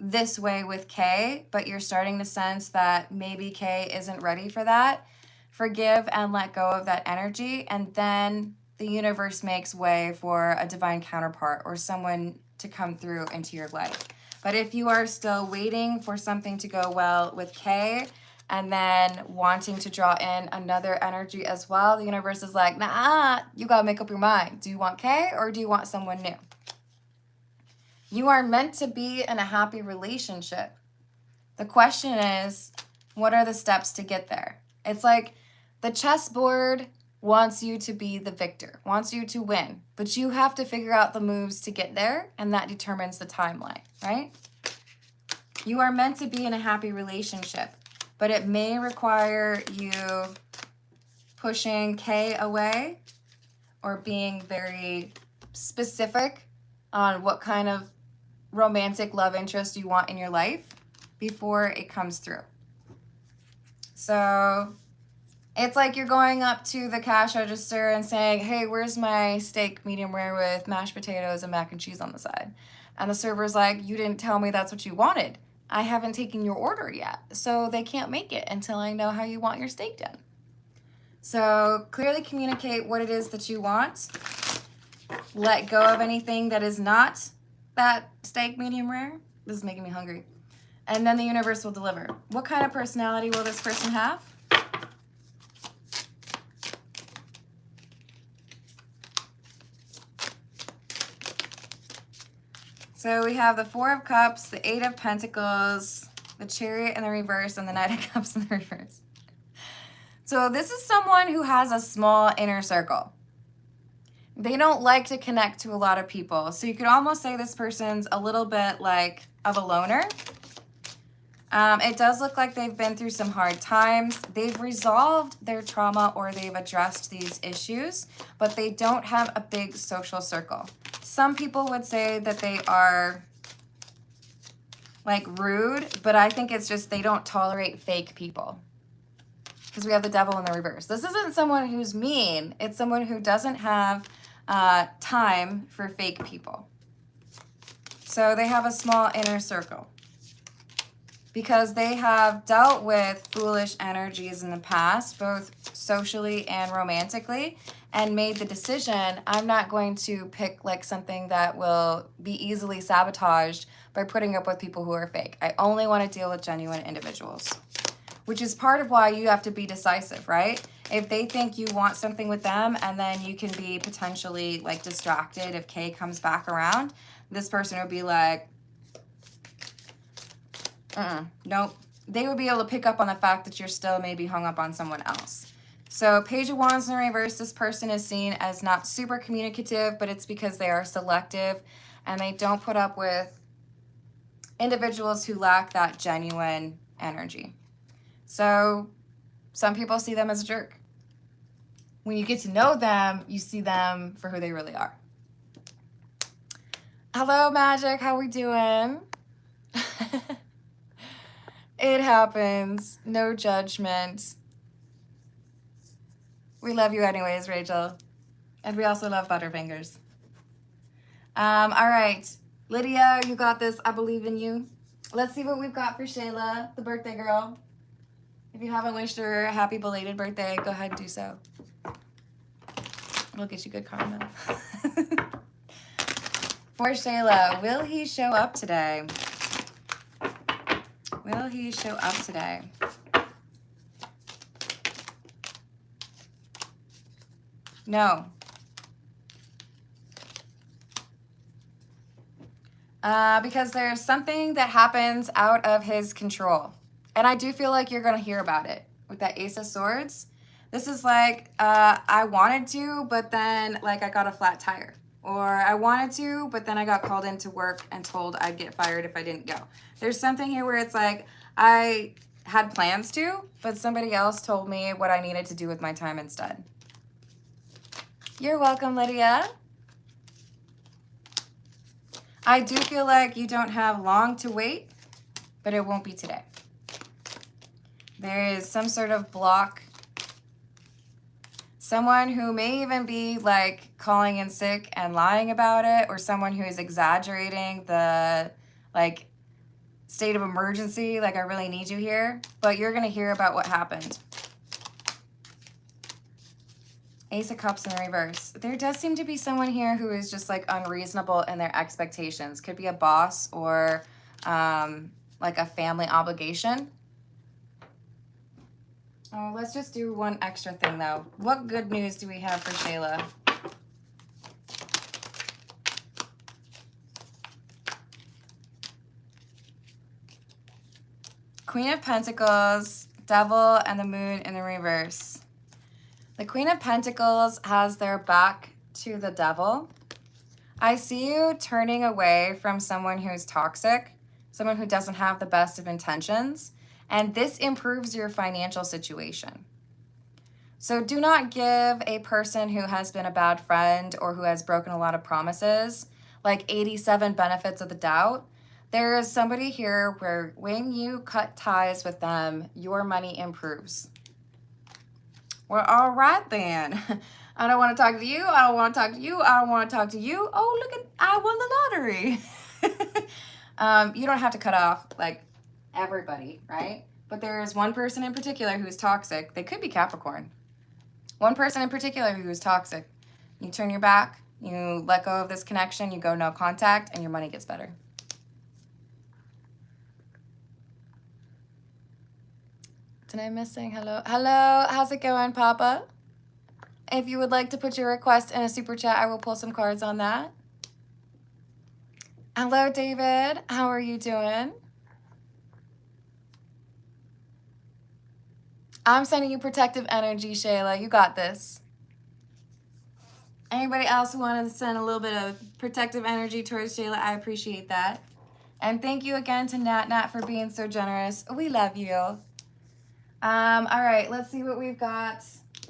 this way with Kay, but you're starting to sense that maybe Kay isn't ready for that, forgive and let go of that energy, and then the universe makes way for a divine counterpart or someone to come through into your life. But if you are still waiting for something to go well with Kay and then wanting to draw in another energy as well, the universe is like, nah, you gotta make up your mind. Do you want Kay or do you want someone new? You are meant to be in a happy relationship. The question is, what are the steps to get there? It's like the chessboard wants you to be the victor, wants you to win, but you have to figure out the moves to get there, and that determines the timeline, right? You are meant to be in a happy relationship, but it may require you pushing Kay away or being very specific on what kind of romantic love interest you want in your life before it comes through. So it's like you're going up to the cash register and saying, hey, where's my steak medium rare with mashed potatoes and mac and cheese on the side? And the server's like, you didn't tell me that's what you wanted. I haven't taken your order yet. So they can't make it until I know how you want your steak done. So clearly communicate what it is that you want. Let go of anything that is not that steak medium rare. This is making me hungry. And then the universe will deliver. What kind of personality will this person have? So we have the Four of Cups, the Eight of Pentacles, the Chariot in the reverse, and the Knight of Cups in the reverse. So this is someone who has a small inner circle. They don't like to connect to a lot of people. So you could almost say this person's a little bit like of a loner. It does look like they've been through some hard times. They've resolved their trauma or they've addressed these issues, but they don't have a big social circle. Some people would say that they are like rude, but I think it's just they don't tolerate fake people. Because we have the Devil in the reverse. This isn't someone who's mean. It's someone who doesn't have time for fake people. So they have a small inner circle because they have dealt with foolish energies in the past, both socially and romantically, and made the decision, I'm not going to pick like something that will be easily sabotaged by putting up with people who are fake. I only want to deal with genuine individuals, which is part of why you have to be decisive, right? If they think you want something with them and then you can be potentially like distracted if Kay comes back around, this person would be like, nope. They would be able to pick up on the fact that you're still maybe hung up on someone else. So Page of Wands in the reverse, this person is seen as not super communicative, but it's because they are selective and they don't put up with individuals who lack that genuine energy. So some people see them as a jerk. When you get to know them, you see them for who they really are. Hello, Magic. How we doing? It happens. No judgment. We love you anyways, Rachel. And we also love Butterfingers. All right. Lydia, you got this. I believe in you. Let's see what we've got for Shayla, the birthday girl. If you haven't wished her a happy belated birthday, go ahead and do so. It'll get you good karma. For Shayla, will he show up today? Will he show up today? No. Because there's something that happens out of his control. And I do feel like you're going to hear about it with that Ace of Swords. This is like, I wanted to, but then like I got a flat tire. Or I wanted to, but then I got called into work and told I'd get fired if I didn't go. There's something here where it's like, I had plans to, but somebody else told me what I needed to do with my time instead. You're welcome, Lydia. I do feel like you don't have long to wait, but it won't be today. There is some sort of block. Someone who may even be like calling in sick and lying about it, or someone who is exaggerating the like state of emergency, like I really need you here, but you're going to hear about what happened. Ace of Cups in reverse. There does seem to be someone here who is just like unreasonable in their expectations. Could be a boss or like a family obligation. Oh, let's just do one extra thing though. What good news do we have for Shayla? Queen of Pentacles, Devil, and the Moon in the reverse. The Queen of Pentacles has their back to the Devil. I see you turning away from someone who's toxic, someone who doesn't have the best of intentions, and this improves your financial situation. So do not give a person who has been a bad friend or who has broken a lot of promises like 87 benefits of the doubt. There is somebody here where when you cut ties with them, your money improves. Well, all right then. I don't want to talk to you. I don't want to talk to you. I don't want to talk to you. Oh, look at, I won the lottery. You don't have to cut off like everybody, right? But there is one person in particular who's toxic. They could be Capricorn. One person in particular who is toxic. You turn your back, you let go of this connection, you go no contact, and your money gets better. Did I miss saying hello? Hello, how's it going, Papa? If you would like to put your request in a super chat, I will pull some cards on that. Hello, David. How are you doing? I'm sending you protective energy, Shayla. You got this. Anybody else who wanted to send a little bit of protective energy towards Shayla, I appreciate that. And thank you again to Nat for being so generous. We love you. All right, let's see what we've got.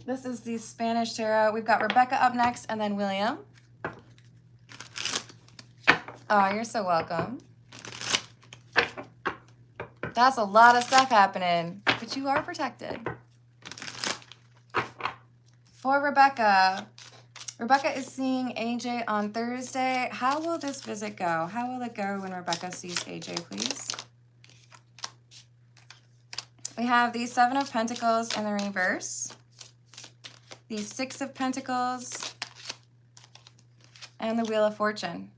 This is the Spanish Tarot. We've got Rebecca up next and then William. Oh, you're so welcome. That's a lot of stuff happening, but you are protected. For Rebecca, Rebecca is seeing AJ on Thursday. How will this visit go? How will it go when Rebecca sees AJ, please? We have the Seven of Pentacles in the reverse, the Six of Pentacles, and the Wheel of Fortune.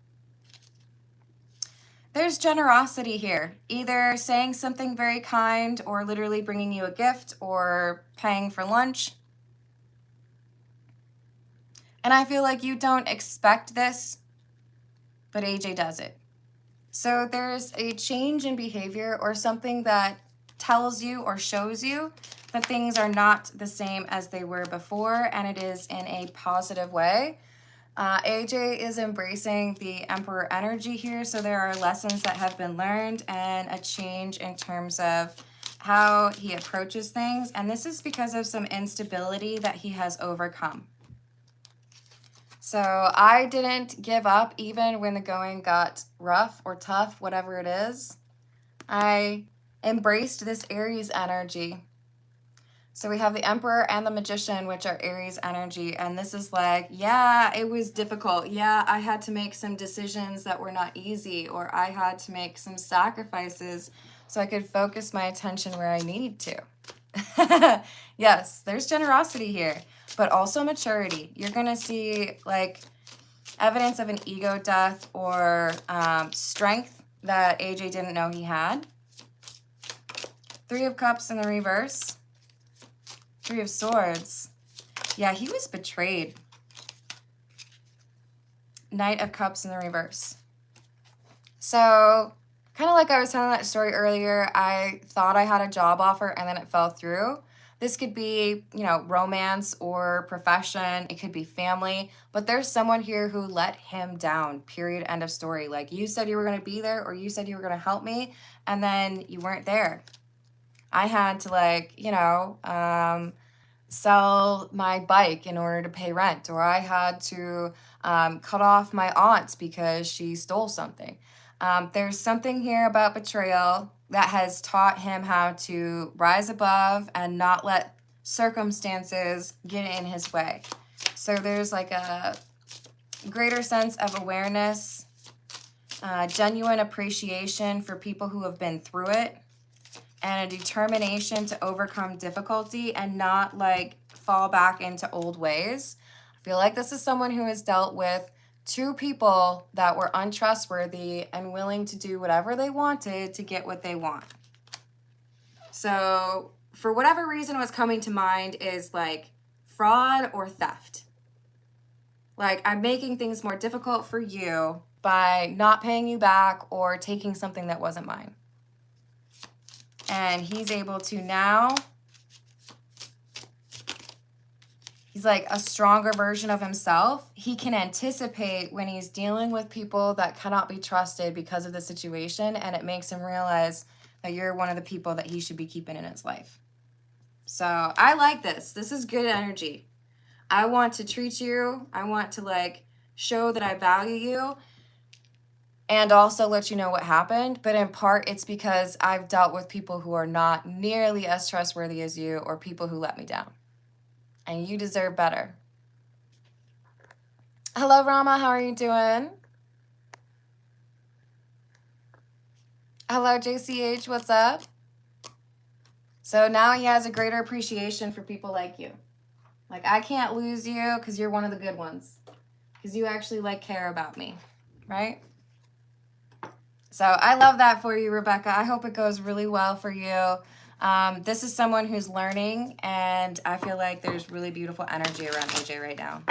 There's generosity here, either saying something very kind or literally bringing you a gift or paying for lunch. And I feel like you don't expect this, but AJ does it. So there's a change in behavior or something that tells you or shows you that things are not the same as they were before, and it is in a positive way. AJ is embracing the Emperor energy here, so there are lessons that have been learned and a change in terms of how he approaches things, and this is because of some instability that he has overcome. So I didn't give up even when the going got rough or tough, whatever it is. I embraced this Aries energy. So we have the Emperor and the Magician, which are Aries energy. And this is like, yeah, it was difficult. Yeah, I had to make some decisions that were not easy, or I had to make some sacrifices so I could focus my attention where I needed to. Yes, there's generosity here, but also maturity. You're going to see like evidence of an ego death or strength that AJ didn't know he had. 3 of Cups in the reverse. 3 of Swords. Yeah, he was betrayed. Knight of Cups in the reverse. So, kind of like I was telling that story earlier, I thought I had a job offer and then it fell through. This could be, you know, romance or profession. It could be family. But there's someone here who let him down, period, end of story. Like, you said you were going to be there, or you said you were going to help me, and then you weren't there. I had to, like, you know, sell my bike in order to pay rent, or I had to cut off my aunt because she stole something. There's something here about betrayal that has taught him how to rise above and not let circumstances get in his way. So there's like a greater sense of awareness, genuine appreciation for people who have been through it, and a determination to overcome difficulty and not like fall back into old ways. I feel like this is someone who has dealt with 2 people that were untrustworthy and willing to do whatever they wanted to get what they want. So for whatever reason, what's coming to mind is like fraud or theft. Like, I'm making things more difficult for you by not paying you back or taking something that wasn't mine. And he's able to now, he's like a stronger version of himself. He can anticipate when he's dealing with people that cannot be trusted because of the situation, and it makes him realize that you're one of the people that he should be keeping in his life. So I like this. This is good energy. I want to treat you. I want to like show that I value you and also let you know what happened. But in part, it's because I've dealt with people who are not nearly as trustworthy as you, or people who let me down. And you deserve better. Hello, Rama. How are you doing? Hello, JCH. What's up? So now he has a greater appreciation for people like you. Like, I can't lose you because you're one of the good ones. Because you actually like care about me, right? So I love that for you, Rebecca. I hope it goes really well for you. This is someone who's learning, and I feel like there's really beautiful energy around AJ right now.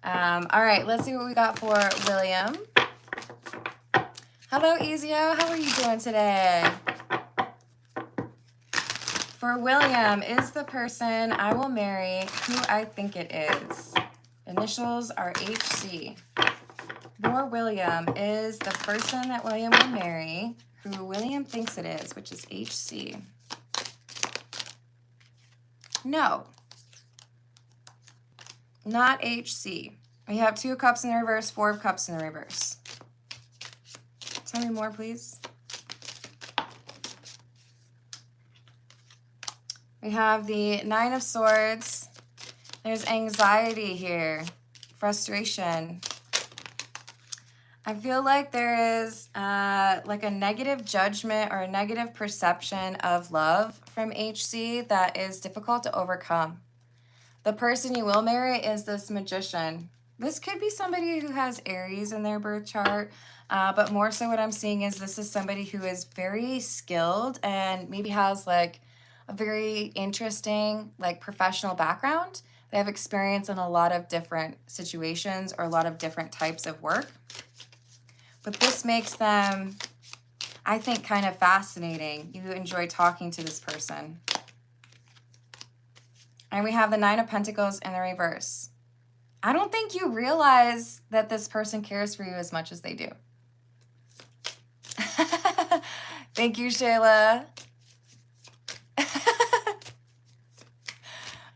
All right, let's see what we got for William. Hello, Ezio. How are you doing today? For William, is the person I will marry who I think it is? Initials are HC. For William, is the person that William will marry who William thinks it is, which is HC? No. Not HC. We have 2 cups in the reverse, 4 of cups in the reverse. Tell me more, please. We have the 9 of Swords. There's anxiety here, frustration. I feel like there is like a negative judgment or a negative perception of love from HC that is difficult to overcome. The person you will marry is this Magician. This could be somebody who has Aries in their birth chart, but more so what I'm seeing is this is somebody who is very skilled and maybe has like a very interesting like professional background. They have experience in a lot of different situations or a lot of different types of work. But this makes them, I think, kind of fascinating. You enjoy talking to this person. And we have the 9 of Pentacles in the reverse. I don't think you realize that this person cares for you as much as they do. Thank you, Shayla.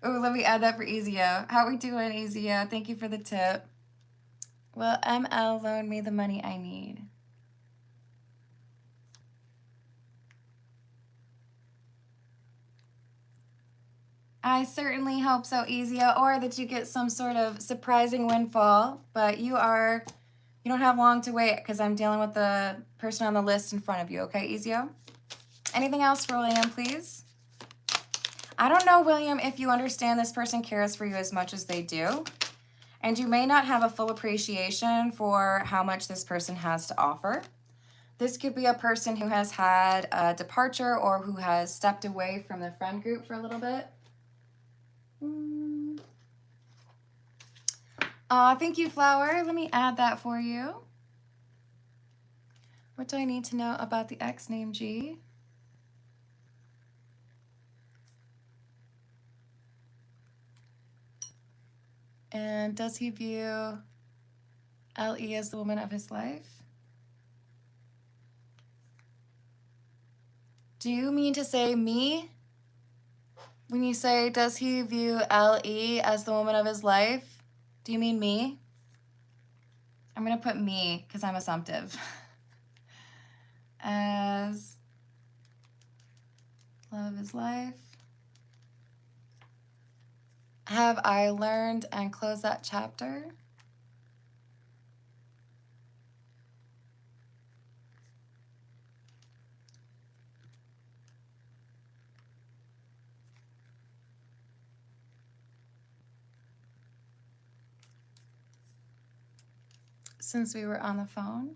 Oh, let me add that for Ezio. How are we doing, Ezio? Thank you for the tip. Will ML loan me the money I need? I certainly hope so, Ezio, or that you get some sort of surprising windfall, but you don't have long to wait because I'm dealing with the person on the list in front of you, okay, Ezio? Anything else for William, please? I don't know, William, if you understand this person cares for you as much as they do. And you may not have a full appreciation for how much this person has to offer. This could be a person who has had a departure or who has stepped away from the friend group for a little bit. Thank you, Flower. Let me add that for you. What do I need to know about the ex named G? And does he view LE as the woman of his life? Do you mean to say me? When you say, does he view LE as the woman of his life? Do you mean me? I'm going to put me because I'm assumptive. As love of his life. Have I learned and closed that chapter? Since we were on the phone.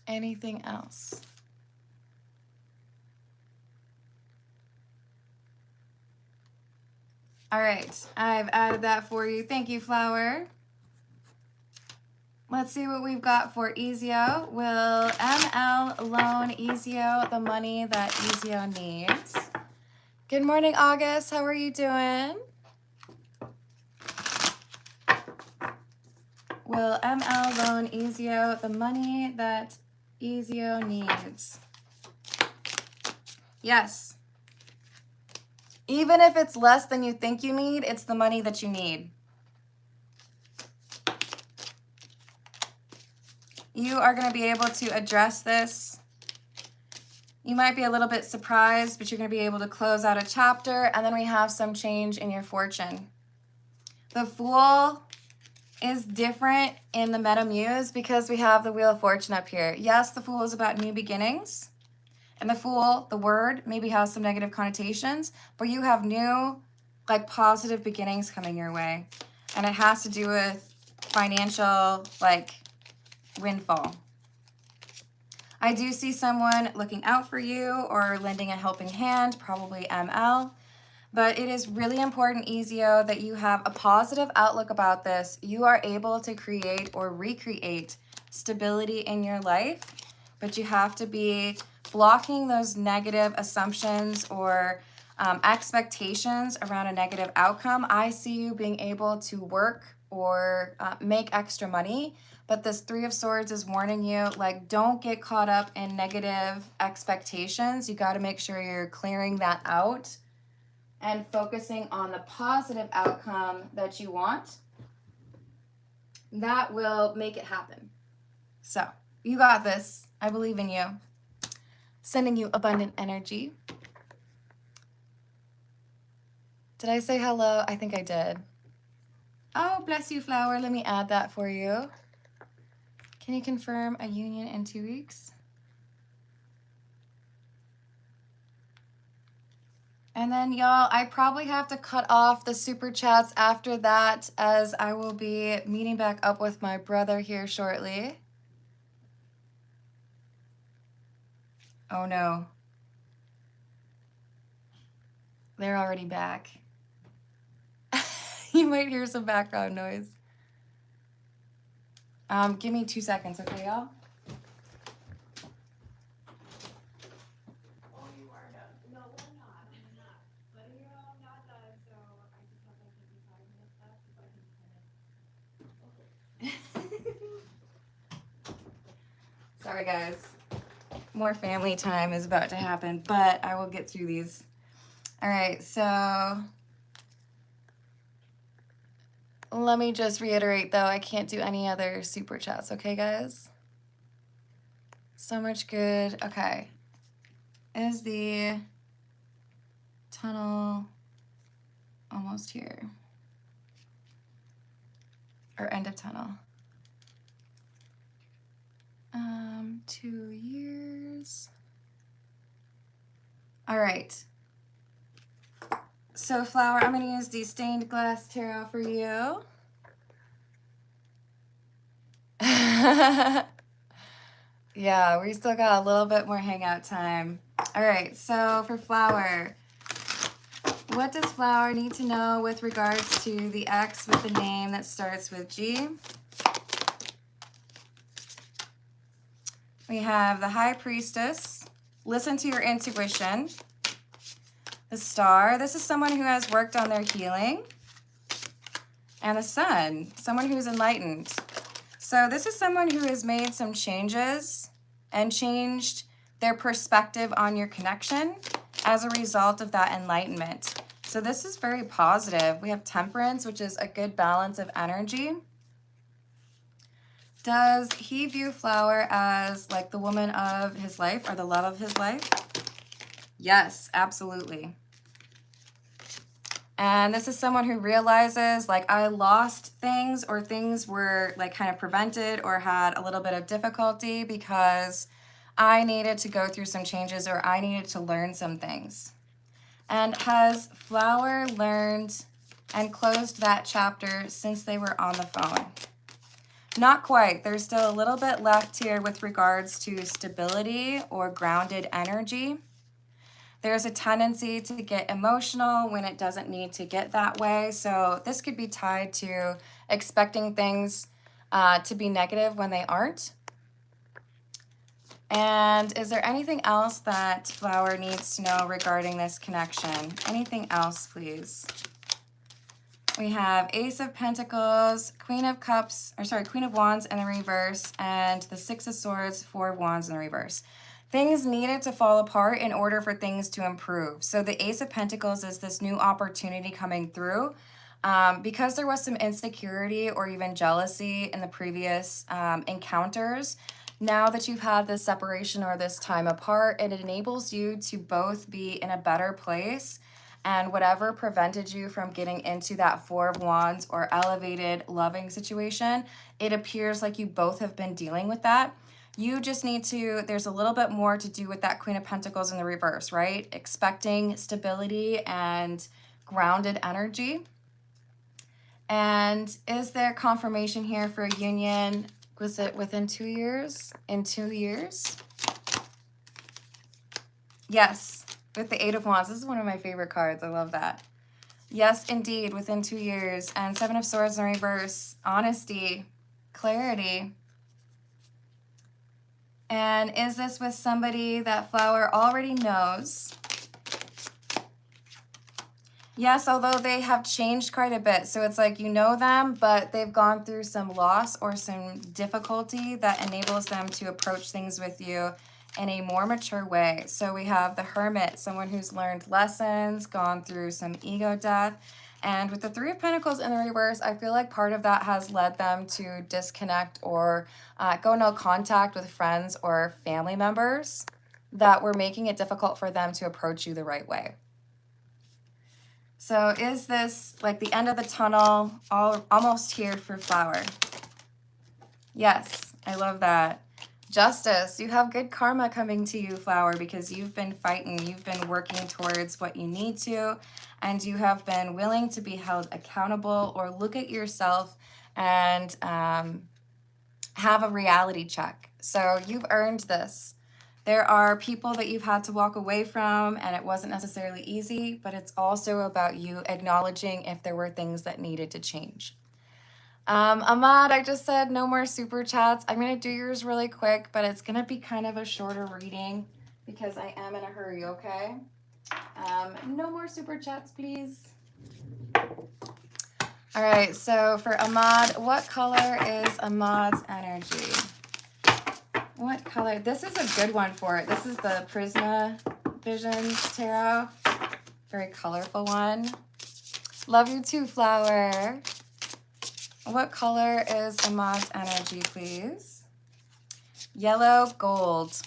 Anything else? All right, I've added that for you. Thank you, Flower. Let's see what we've got for Ezio. Will ML loan Ezio the money that Ezio needs? Good morning, August. How are you doing? Will ML loan Ezio the money that Ezio needs? Yes. Even if it's less than you think you need, it's the money that you need. You are going to be able to address this. You might be a little bit surprised, but you're going to be able to close out a chapter, and then we have some change in your fortune. The Fool is different in the Meta Muse because we have the Wheel of Fortune up here. Yes, the Fool is about new beginnings. And the Fool, the word, maybe has some negative connotations, but you have new, like, positive beginnings coming your way. And it has to do with financial, like, windfall. I do see someone looking out for you or lending a helping hand, probably ML. But it is really important, Ezio, that you have a positive outlook about this. You are able to create or recreate stability in your life, but you have to be blocking those negative assumptions or expectations around a negative outcome. I see you being able to work or make extra money, but this Three of Swords is warning you, like, don't get caught up in negative expectations. You got to make sure you're clearing that out and focusing on the positive outcome that you want. That will make it happen. So, you got this. I believe in you. Sending you abundant energy. Did I say hello? I think I did. Oh, bless you, Flower. Let me add that for you. Can you confirm a union in 2 weeks? And then, y'all, I probably have to cut off the super chats after that, as I will be meeting back up with my brother here shortly. Oh no. They're already back. You might hear some background noise. Give me 2 seconds, okay, y'all? Sorry, guys. More family time is about to happen, but I will get through these. All right, so let me just reiterate, though, I can't do any other super chats, okay, guys? So much good. Okay. Is the tunnel almost here? Or end of tunnel? 2 years. All right. So Flower, I'm going to use the stained glass tarot for you. Yeah, we still got a little bit more hangout time. All right, so for Flower, what does Flower need to know with regards to the ex with the name that starts with G? We have the High Priestess. Listen to your intuition. The Star. This is someone who has worked on their healing. And the Sun. Someone who's enlightened. So this is someone who has made some changes and changed their perspective on your connection as a result of that enlightenment. So this is very positive. We have Temperance, which is a good balance of energy. Does he view Flower as like the woman of his life or the love of his life? Yes, absolutely. And this is someone who realizes, like, I lost things, or things were like kind of prevented or had a little bit of difficulty because I needed to go through some changes, or I needed to learn some things. And has Flower learned and closed that chapter since they were on the phone? Not quite. There's still a little bit left here with regards to stability or grounded energy. There's a tendency to get emotional when it doesn't need to get that way. So this could be tied to expecting things to be negative when they aren't. And is there anything else that Flower needs to know regarding this connection? Anything else, please? We have Ace of Pentacles, Queen of Wands in the reverse, and the Six of Swords, Four of Wands in the reverse. Things needed to fall apart in order for things to improve. So the Ace of Pentacles is this new opportunity coming through. Because there was some insecurity or even jealousy in the previous encounters, now that you've had this separation or this time apart, it enables you to both be in a better place. And whatever prevented you from getting into that Four of Wands or elevated loving situation, it appears like you both have been dealing with that. You just need to, there's a little bit more to do with that Queen of Pentacles in the reverse, right? Expecting stability and grounded energy. And is there confirmation here for a union? Was it within 2 years? In 2 years? Yes, with the Eight of Wands. This is one of my favorite cards. I love that. Yes, indeed, within 2 years. And Seven of Swords in reverse. Honesty, clarity. And is this with somebody that Flower already knows? Yes, although they have changed quite a bit. So it's like you know them, but they've gone through some loss or some difficulty that enables them to approach things with you in a more mature way. So we have the Hermit, someone who's learned lessons, gone through some ego death. And with the Three of Pentacles in the reverse, I feel like part of that has led them to disconnect or go no contact with friends or family members that were making it difficult for them to approach you the right way. So is this like the end of the tunnel, almost here for Flower? Yes, I love that. Justice, you have good karma coming to you, Flower, because you've been fighting, you've been working towards what you need to, and you have been willing to be held accountable or look at yourself and have a reality check. So you've earned this. There are people that you've had to walk away from, and it wasn't necessarily easy, but it's also about you acknowledging if there were things that needed to change. Ahmad, I just said no more super chats. I'm going to do yours really quick, but it's going to be kind of a shorter reading because I am in a hurry, okay? No more super chats, please. All right, so for Ahmad, what color is Ahmad's energy? What color? This is a good one for it. This is the Prisma Visions Tarot. Very colorful one. Love you too, Flower. What color is Ahmad's energy, please? Yellow gold.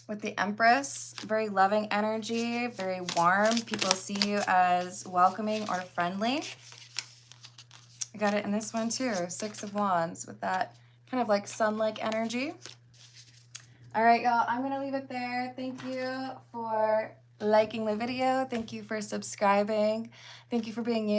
With the Empress, very loving energy, very warm. People see you as welcoming or friendly. I got it in this one too, Six of Wands with that kind of like sun-like energy. All right, y'all, I'm gonna leave it there. Thank you for liking the video. Thank you for subscribing. Thank you for being you.